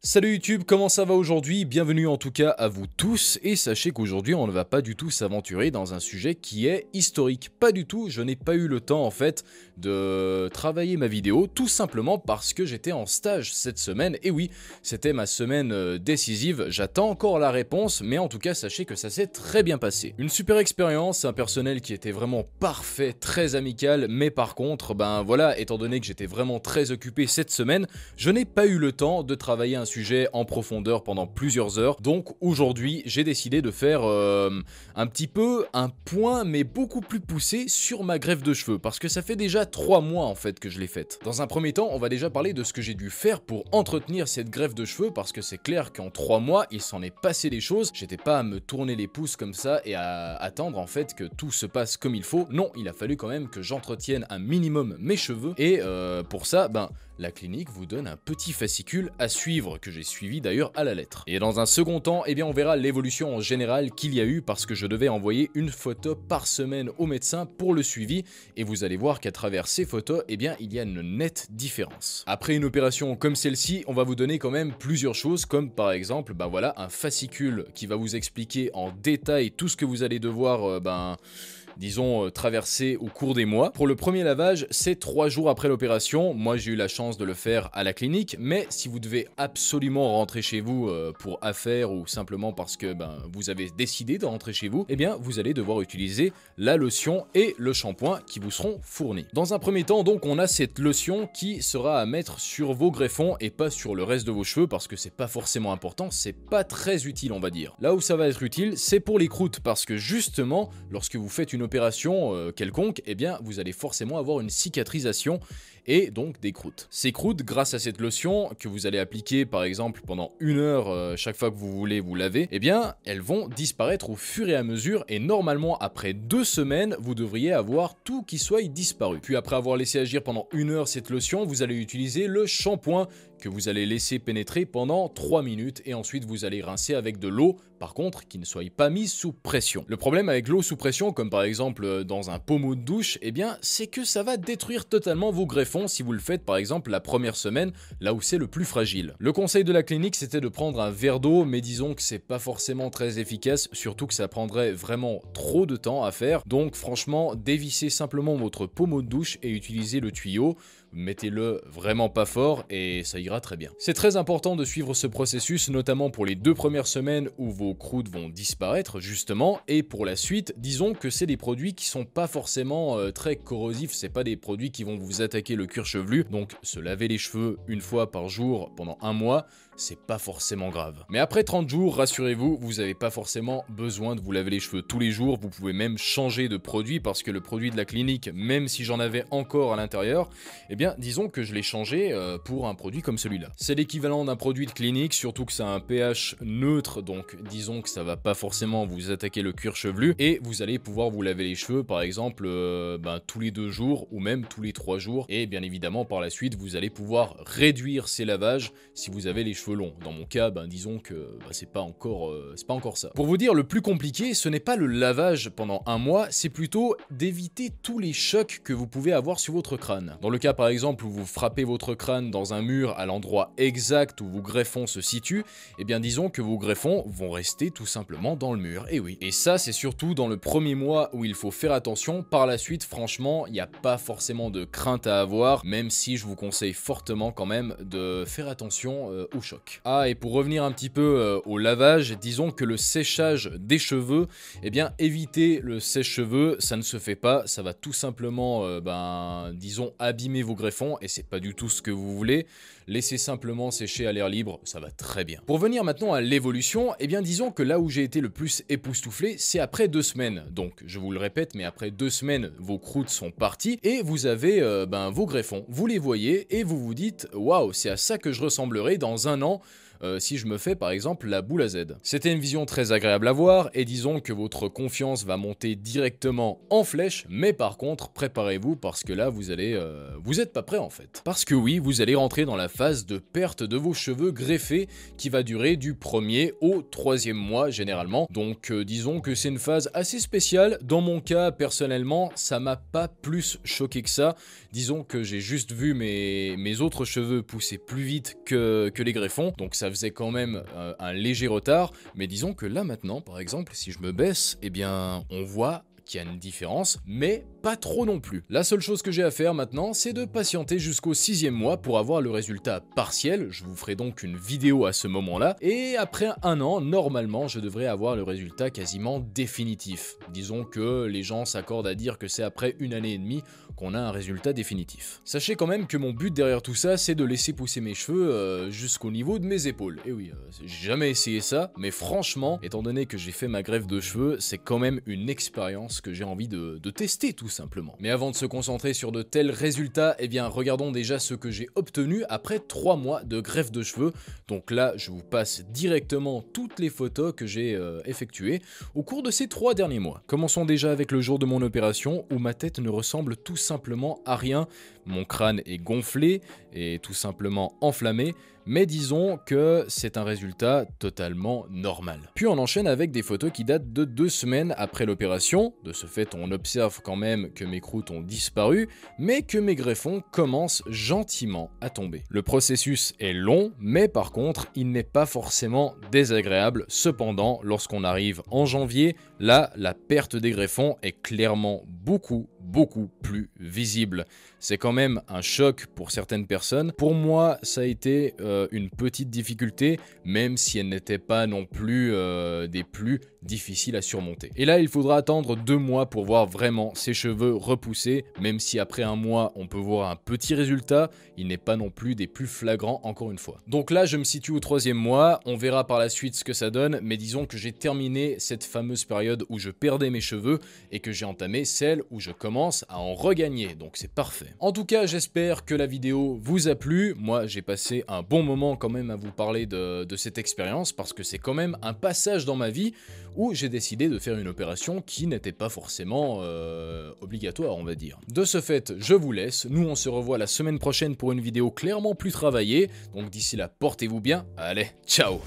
Salut YouTube, comment ça va aujourd'hui? Bienvenue en tout cas à vous tous et sachez qu'aujourd'hui on ne va pas du tout s'aventurer dans un sujet qui est historique. Pas du tout, je n'ai pas eu le temps en fait de travailler ma vidéo tout simplement parce que j'étais en stage cette semaine et oui, c'était ma semaine décisive, j'attends encore la réponse mais en tout cas sachez que ça s'est très bien passé. Une super expérience, un personnel qui était vraiment parfait, très amical mais par contre, voilà, étant donné que j'étais vraiment très occupé cette semaine, je n'ai pas eu le temps de travailler un sujet en profondeur pendant plusieurs heures. Donc aujourd'hui, j'ai décidé de faire un petit peu un point, mais beaucoup plus poussé sur ma greffe de cheveux, parce que ça fait déjà 3 mois en fait que je l'ai faite. Dans un premier temps, on va déjà parler de ce que j'ai dû faire pour entretenir cette greffe de cheveux, parce que c'est clair qu'en 3 mois, il s'en est passé des choses. J'étais pas à me tourner les pouces comme ça et à attendre en fait que tout se passe comme il faut. Non, il a fallu quand même que j'entretienne un minimum mes cheveux, et pour ça, la clinique vous donne un petit fascicule à suivre, que j'ai suivi d'ailleurs à la lettre. Et dans un second temps, on verra l'évolution en général qu'il y a eu, parce que je devais envoyer une photo par semaine au médecin pour le suivi, et vous allez voir qu'à travers ces photos, il y a une nette différence. Après une opération comme celle-ci, on va vous donner quand même plusieurs choses, comme par exemple, un fascicule qui va vous expliquer en détail tout ce que vous allez devoir, traverser au cours des mois. Pour le premier lavage, c'est 3 jours après l'opération. Moi, j'ai eu la chance de le faire à la clinique, mais si vous devez absolument rentrer chez vous pour affaires ou simplement parce que vous avez décidé de rentrer chez vous, vous allez devoir utiliser la lotion et le shampoing qui vous seront fournis. Dans un premier temps, donc, on a cette lotion qui sera à mettre sur vos greffons et pas sur le reste de vos cheveux, parce que c'est pas forcément important, c'est pas très utile, on va dire. Là où ça va être utile, c'est pour les croûtes, parce que justement, lorsque vous faites une opération quelconque, vous allez forcément avoir une cicatrisation et donc des croûtes. Ces croûtes, grâce à cette lotion que vous allez appliquer par exemple pendant 1 heure chaque fois que vous voulez vous laver, elles vont disparaître au fur et à mesure, et normalement après 2 semaines, vous devriez avoir tout qui soit disparu. Puis après avoir laissé agir pendant 1 heure cette lotion, vous allez utiliser le shampoing que vous allez laisser pénétrer pendant 3 minutes, et ensuite vous allez rincer avec de l'eau, par contre qui ne soit pas mise sous pression. Le problème avec l'eau sous pression, comme par exemple dans un pommeau de douche, c'est que ça va détruire totalement vos greffons si vous le faites par exemple la première semaine, là où c'est le plus fragile. Le conseil de la clinique, c'était de prendre un verre d'eau, mais disons que c'est pas forcément très efficace, surtout que ça prendrait vraiment trop de temps à faire. Donc franchement, dévissez simplement votre pommeau de douche et utilisez le tuyau. Mettez-le vraiment pas fort et ça ira très bien. C'est très important de suivre ce processus, notamment pour les 2 premières semaines où vos croûtes vont disparaître justement, et pour la suite, disons que c'est des produits qui sont pas forcément très corrosifs, c'est pas des produits qui vont vous attaquer le cuir chevelu, donc se laver les cheveux 1 fois par jour pendant 1 mois, c'est pas forcément grave. Mais après 30 jours, rassurez-vous, vous n'avez pas forcément besoin de vous laver les cheveux tous les jours, vous pouvez même changer de produit, parce que le produit de la clinique, même si j'en avais encore à l'intérieur, disons que je l'ai changé pour un produit comme celui-là. C'est l'équivalent d'un produit de clinique, surtout que ça a un pH neutre, donc disons que ça va pas forcément vous attaquer le cuir chevelu, et vous allez pouvoir vous laver les cheveux par exemple tous les 2 jours ou même tous les 3 jours, et bien évidemment par la suite vous allez pouvoir réduire ces lavages si vous avez les cheveux longs. Dans mon cas, disons que c'est pas encore ça. Pour vous dire, le plus compliqué, ce n'est pas le lavage pendant 1 mois, c'est plutôt d'éviter tous les chocs que vous pouvez avoir sur votre crâne. Dans le cas par exemple où vous frappez votre crâne dans un mur à l'endroit exact où vos greffons se situent, disons que vos greffons vont rester tout simplement dans le mur, et oui. Et ça, c'est surtout dans le premier mois où il faut faire attention. Par la suite, franchement, il n'y a pas forcément de crainte à avoir, même si je vous conseille fortement quand même de faire attention aux chocs. Ah, et pour revenir un petit peu au lavage, disons que le séchage des cheveux, évitez le sèche-cheveux, ça ne se fait pas, ça va tout simplement, disons, abîmer vos greffons, et c'est pas du tout ce que vous voulez. Laissez simplement sécher à l'air libre, ça va très bien. Pour venir maintenant à l'évolution, disons que là où j'ai été le plus époustouflé, c'est après 2 semaines. Donc, je vous le répète, mais après 2 semaines, vos croûtes sont parties, et vous avez vos greffons. Vous les voyez, et vous vous dites, waouh, c'est à ça que je ressemblerai dans 1 an. Si je me fais par exemple la boule à Z. C'était une vision très agréable à voir, et disons que votre confiance va monter directement en flèche, mais par contre préparez-vous, parce que là vous êtes pas prêt en fait. Parce que oui, vous allez rentrer dans la phase de perte de vos cheveux greffés qui va durer du 1er au 3e mois généralement. Donc disons que c'est une phase assez spéciale. Dans mon cas personnellement, ça m'a pas plus choqué que ça. Disons que j'ai juste vu mes autres cheveux pousser plus vite que les greffons. greffons, donc ça faisait quand même un léger retard, mais disons que là maintenant, par exemple, si je me baisse, eh bien, on voit qu'il y a une différence, mais pas trop non plus. La seule chose que j'ai à faire maintenant, c'est de patienter jusqu'au 6e mois pour avoir le résultat partiel. Je vous ferai donc une vidéo à ce moment-là, et après un an, normalement, je devrais avoir le résultat quasiment définitif. Disons que les gens s'accordent à dire que c'est après 1 année et demie qu'on a un résultat définitif. Sachez quand même que mon but derrière tout ça, c'est de laisser pousser mes cheveux jusqu'au niveau de mes épaules. Et oui, j'ai jamais essayé ça, mais franchement, étant donné que j'ai fait ma greffe de cheveux, c'est quand même une expérience que j'ai envie de tester tout simplement. Mais avant de se concentrer sur de tels résultats, eh bien regardons déjà ce que j'ai obtenu après 3 mois de greffe de cheveux. Donc là, je vous passe directement toutes les photos que j'ai effectuées au cours de ces 3 derniers mois. Commençons déjà avec le jour de mon opération où ma tête ne ressemble tout simplement à rien. Mon crâne est gonflé et tout simplement enflammé, mais disons que c'est un résultat totalement normal. Puis on enchaîne avec des photos qui datent de 2 semaines après l'opération. De ce fait, on observe quand même que mes croûtes ont disparu, mais que mes greffons commencent gentiment à tomber. Le processus est long, mais par contre, il n'est pas forcément désagréable. Cependant, lorsqu'on arrive en janvier, là, la perte des greffons est clairement beaucoup plus visible. C'est quand même un choc pour certaines personnes. Pour moi, ça a été une petite difficulté, même si elle n'était pas non plus des plus difficiles à surmonter. Et là, il faudra attendre 2 mois pour voir vraiment ses cheveux repousser, même si après 1 mois, on peut voir un petit résultat, il n'est pas non plus des plus flagrants encore une fois. Donc là, je me situe au 3e mois, on verra par la suite ce que ça donne, mais disons que j'ai terminé cette fameuse période où je perdais mes cheveux et que j'ai entamé celle où je commence à en regagner, donc c'est parfait. En tout cas, j'espère que la vidéo vous a plu. Moi, j'ai passé un bon moment quand même à vous parler de cette expérience parce que c'est quand même un passage dans ma vie où j'ai décidé de faire une opération qui n'était pas forcément obligatoire, on va dire. De ce fait, je vous laisse. Nous, on se revoit la semaine prochaine pour une vidéo clairement plus travaillée. Donc d'ici là, portez-vous bien. Allez, ciao!